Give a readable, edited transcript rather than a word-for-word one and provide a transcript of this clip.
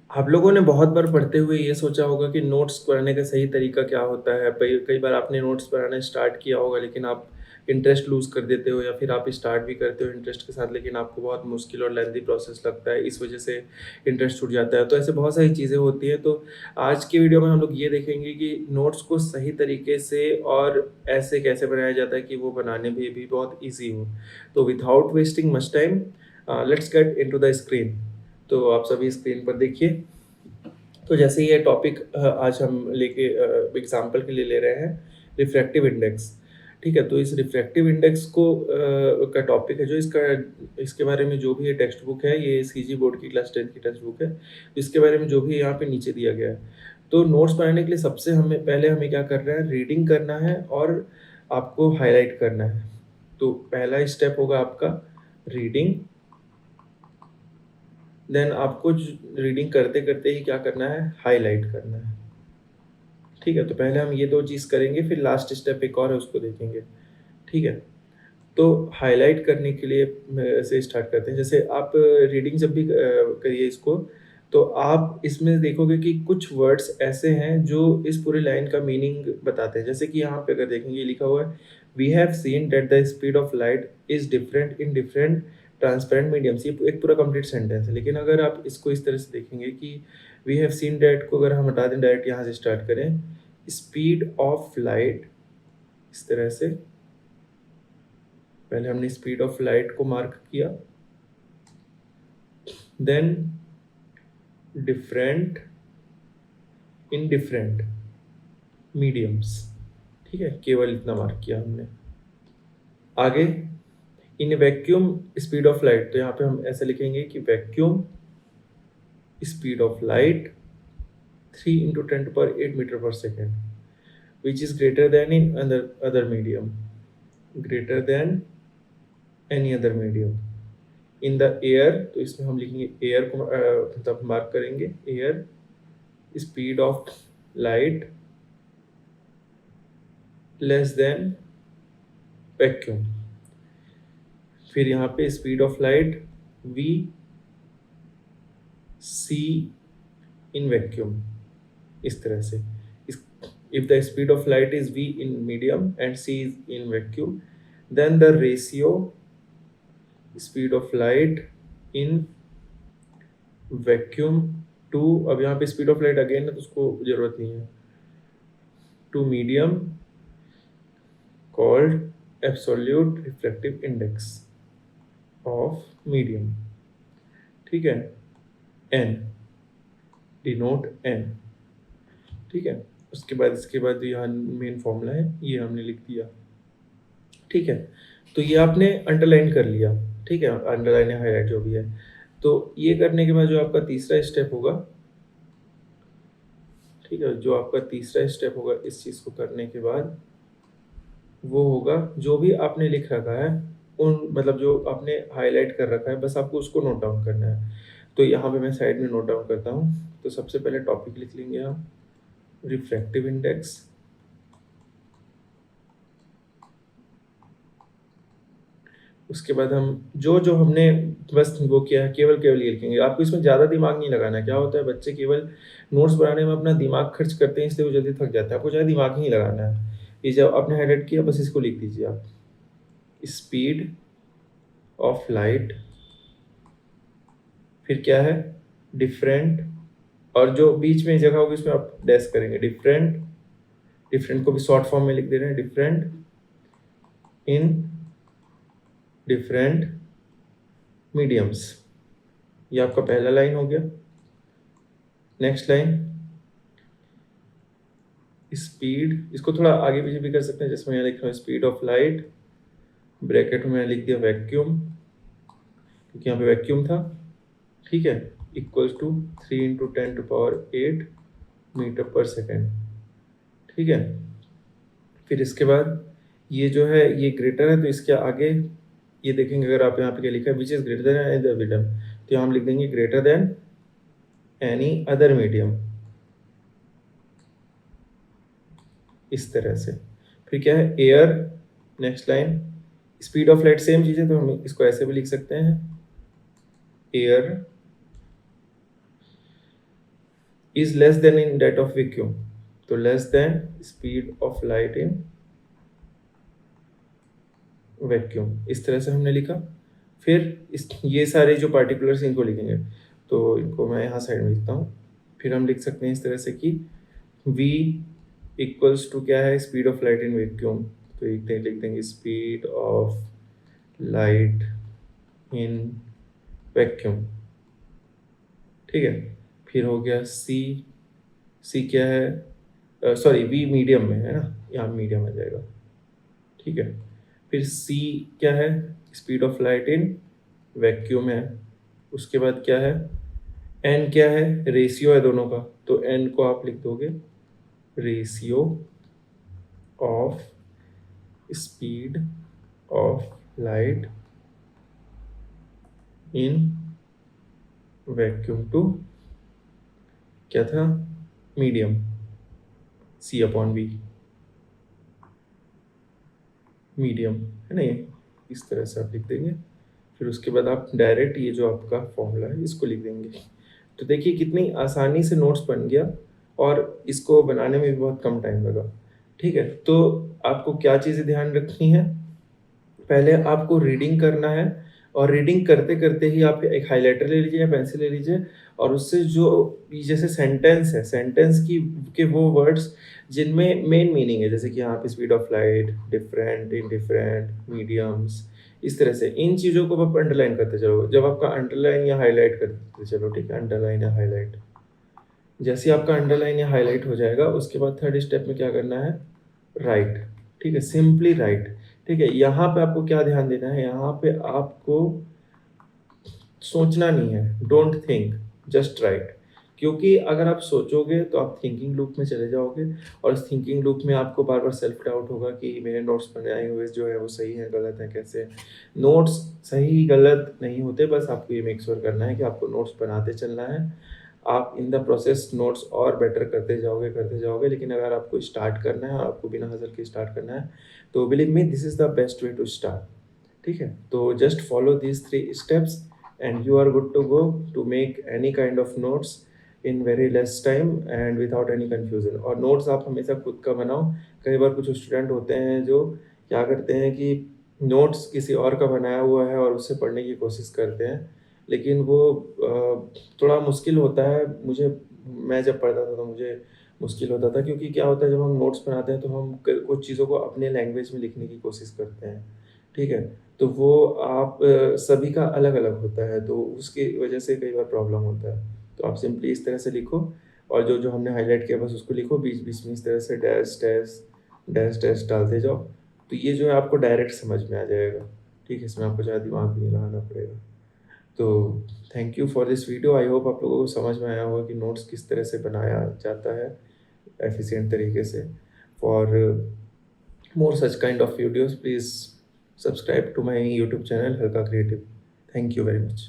आप लोगों ने बहुत बार पढ़ते हुए ये सोचा होगा कि नोट्स बनाने का सही तरीका क्या होता है। कई कई बार आपने नोट्स बनाना स्टार्ट किया होगा लेकिन आप इंटरेस्ट लूज़ कर देते हो या फिर आप स्टार्ट भी करते हो इंटरेस्ट के साथ लेकिन आपको बहुत मुश्किल और लेंथी प्रोसेस लगता है, इस वजह से इंटरेस्ट छूट जाता है। तो ऐसे बहुत सारी चीज़ें होती हैं। तो आज की वीडियो में हम लोग ये देखेंगे कि नोट्स को सही तरीके से और ऐसे कैसे बनाया जाता है कि वो बनाने में भी बहुत ईज़ी हो। तो without wasting much time let's get into the screen. तो आप सभी स्क्रीन पर देखिए। तो जैसे ये टॉपिक आज हम लेके एग्ज़ाम्पल के लिए ले रहे हैं रिफ्रैक्टिव इंडेक्स, ठीक है? तो इस रिफ्रैक्टिव इंडेक्स को का टॉपिक है जो इसके बारे में जो भी ये टेक्स्ट बुक है, ये सीजी बोर्ड की क्लास 10 की टेक्स्ट बुक है। इसके बारे में जो भी यहाँ पे नीचे दिया गया है। तो नोट्स बनाने के लिए सबसे हमें क्या करना है, रीडिंग करना है और आपको हाइलाइट करना है। तो पहला स्टेप होगा आपका रीडिंग। देन आपको रीडिंग करते-करते ही क्या करना है, हाइलाइट करना है। ठीक है? तो पहले हम ये 2 चीज़ करेंगे, फिर लास्ट स्टेप एक और है उसको देखेंगे। ठीक है? तो हाइलाइट करने के लिए से स्टार्ट करते हैं। जैसे आप रीडिंग जब भी करिए इसको, तो आप इसमें देखोगे कि कुछ वर्ड्स ऐसे हैं जो इस पूरी लाइन का मीनिंग बताते हैं। जैसे कि यहाँ पे अगर देखेंगे लिखा हुआ है, we have seen that the speed of light is different in different transparent mediums. ये एक पूरा कंप्लीट सेंटेंस है। लेकिन अगर आप इसको इस तरह से देखेंगे कि वी हैव सीन दैट को अगर हम हटा दें, डायरेक्ट यहाँ से स्टार्ट करें, स्पीड ऑफ लाइट, इस तरह से पहले हमने स्पीड ऑफ लाइट को मार्क किया, then different in different mediums. ठीक है, केवल इतना मार्क किया हमने। आगे in vacuum speed of light, तो यहाँ पे हम ऐसे लिखेंगे कि vacuum speed of light 3 × 10⁸ metre per second which is greater than in other medium, greater than any other medium. In the air, तो इसमें हम लिखेंगे एयर को मतलब मार्क करेंगे, air speed of light less than vacuum. फिर यहाँ पे speed of light we see in vacuum, इस तरह से। If the speed of light is v in medium and c is in vacuum, then the ratio speed of light in vacuum to, अब यहाँ पे speed of light again है तो उसको जरूरत नहीं है, to medium called absolute refractive index of medium। ठीक है, n, डिनोट n। ठीक है, उसके बाद इसके बाद यहाँ मेन फॉर्मूला है, ये हमने लिख दिया। ठीक है, तो ये आपने अंडरलाइन कर लिया। ठीक है, अंडरलाइन या हाईलाइट जो भी है। तो ये करने के बाद जो आपका तीसरा स्टेप होगा, ठीक है, जो आपका तीसरा स्टेप होगा इस चीज़ को करने के बाद, वो होगा जो भी आपने लिख रखा है, उन मतलब जो आपने हाईलाइट कर रखा है, बस आपको उसको नोट डाउन करना है। तो यहाँ पे मैं साइड में नोट डाउन करता हूँ। तो सबसे पहले टॉपिक लिख लेंगे हम, रिफ्रैक्टिव इंडेक्स। उसके बाद हम जो जो हमने बस वो किया है, केवल केवल ये लिखेंगे। आपको इसमें ज़्यादा दिमाग नहीं लगाना है। क्या होता है, बच्चे केवल नोट्स बनाने में अपना दिमाग खर्च करते हैं, इसलिए वो जल्दी थक जाता है। आपको ज़्यादा दिमाग ही नहीं लगाना है। ये जब आपने हाईलाइट किया, बस इसको लिख दीजिए आप, स्पीड ऑफ लाइट, फिर क्या है, डिफरेंट, और जो बीच में जगह होगी उसमें आप डैश करेंगे, डिफरेंट। डिफरेंट को भी शॉर्ट फॉर्म में लिख दे रहे हैं, डिफरेंट इन डिफरेंट मीडियम्स। ये आपका पहला लाइन हो गया। नेक्स्ट लाइन, स्पीड, इसको थोड़ा आगे पीछे भी कर सकते हैं। जैसे मैं यहाँ लिख रहा हूँ स्पीड ऑफ लाइट, ब्रैकेट में मैंने लिख दिया वैक्यूम, क्योंकि यहाँ पे वैक्यूम था। ठीक है, equals to 3 × 10⁸ metre per second. ठीक है, फिर इसके बाद ये जो है ये ग्रेटर है, तो इसके आगे ये देखेंगे, अगर आप यहाँ पे क्या लिखा है, which is greater than any other medium, तो यहाँ हम लिख देंगे greater than any other medium, इस तरह से। फिर क्या है, air, next line, speed of light same चीज़ है, तो हम इसको ऐसे भी लिख सकते हैं, air is less than in that of vacuum, तो less than speed of light in vacuum, इस तरह से हमने लिखा। फिर इस ये सारे जो पार्टिकुलर्स इनको लिखेंगे, तो इनको मैं यहाँ साइड में लिखता हूँ। फिर हम लिख सकते हैं इस तरह से कि v इक्वल्स टू क्या है, speed of light in vacuum, तो लिख देंगे speed of light in vacuum, ठीक है। फिर हो गया c क्या है, सॉरी v मीडियम में है ना, यहाँ मीडियम आ जाएगा, ठीक है। फिर c क्या है, speed of light in vacuum है। उसके बाद क्या है, n क्या है, रेशियो है दोनों का, तो n को आप लिख दोगे ratio of speed of light in vacuum to क्या था, medium, c upon v, medium है ना ये, इस तरह से आप लिख देंगे। फिर उसके बाद आप डायरेक्ट ये जो आपका फॉर्मूला है इसको लिख देंगे। तो देखिए कितनी आसानी से नोट्स बन गया, और इसको बनाने में भी बहुत कम टाइम लगा, ठीक है। तो आपको क्या चीज़ें ध्यान रखनी है, पहले आपको रीडिंग करना है, और रीडिंग करते करते ही आप एक हाइलाइटर ले लीजिए या पेंसिल ले लीजिए, और उससे जो जैसे सेंटेंस है, सेंटेंस की के वो वर्ड्स जिनमें मेन मीनिंग है, जैसे कि यहाँ पे speed of light, different, indifferent, mediums, इस तरह से इन चीज़ों को आप अंडरलाइन करते चलो। जब आपका अंडरलाइन या हाईलाइट करते चलो, ठीक है, अंडरलाइन या हाईलाइट, जैसे ही आपका अंडरलाइन या हाईलाइट हो जाएगा, उसके बाद थर्ड स्टेप में क्या करना है, राइट, ठीक है, सिंपली राइट, ठीक है। यहाँ पे आपको क्या ध्यान देना है, यहाँ पे आपको सोचना नहीं है, डोंट थिंक, जस्ट राइट। क्योंकि अगर आप सोचोगे तो आप थिंकिंग लूप में चले जाओगे, और इस थिंकिंग लूप में आपको बार बार सेल्फ डाउट होगा कि मेरे नोट्स बनाए हुए जो है वो सही है, गलत है, कैसे। नोट्स सही गलत नहीं होते, बस आपको ये मेक श्योर करना है कि आपको नोट्स बनाते चलना है। आप इन द प्रोसेस नोट्स और बेटर करते जाओगे, लेकिन अगर आपको स्टार्ट करना है, आपको बिना हसल के स्टार्ट करना है, तो believe me this is the best way to start, ठीक है। तो just follow these 3 steps and you are good to go to make any kind of notes in very less time and without any confusion। और notes आप हमेशा खुद का बनाओ। कई बार कुछ स्टूडेंट होते हैं जो क्या करते हैं कि नोट्स किसी और का बनाया हुआ है और उससे पढ़ने की कोशिश करते हैं, लेकिन वो थोड़ा मुश्किल होता है। मैं जब पढ़ता था तो मुझे मुश्किल होता था, क्योंकि क्या होता है जब हम नोट्स बनाते हैं तो हम कुछ चीज़ों को अपने लैंग्वेज में लिखने की कोशिश करते हैं, ठीक है। तो वो आप सभी का अलग-अलग होता है, तो उसकी वजह से कई बार प्रॉब्लम होता है। तो आप सिंपली इस तरह से लिखो, और जो हमने हाइलाइट किया बस उसको लिखो, बीच-बीच में इस तरह से डैश डैश डालते जाओ। तो ये जो है आपको डायरेक्ट समझ में आ जाएगा, ठीक है? इसमें आपको ज़्यादा दिमाग भी नहीं लगाना पड़ेगा। तो thank you for this video. I hope आप लोगों को समझ में आया होगा कि नोट्स किस तरह से बनाया जाता है एफिशिएंट तरीके से। For more such kind of videos, please subscribe to my YouTube channel Halka Creative. Thank you very much.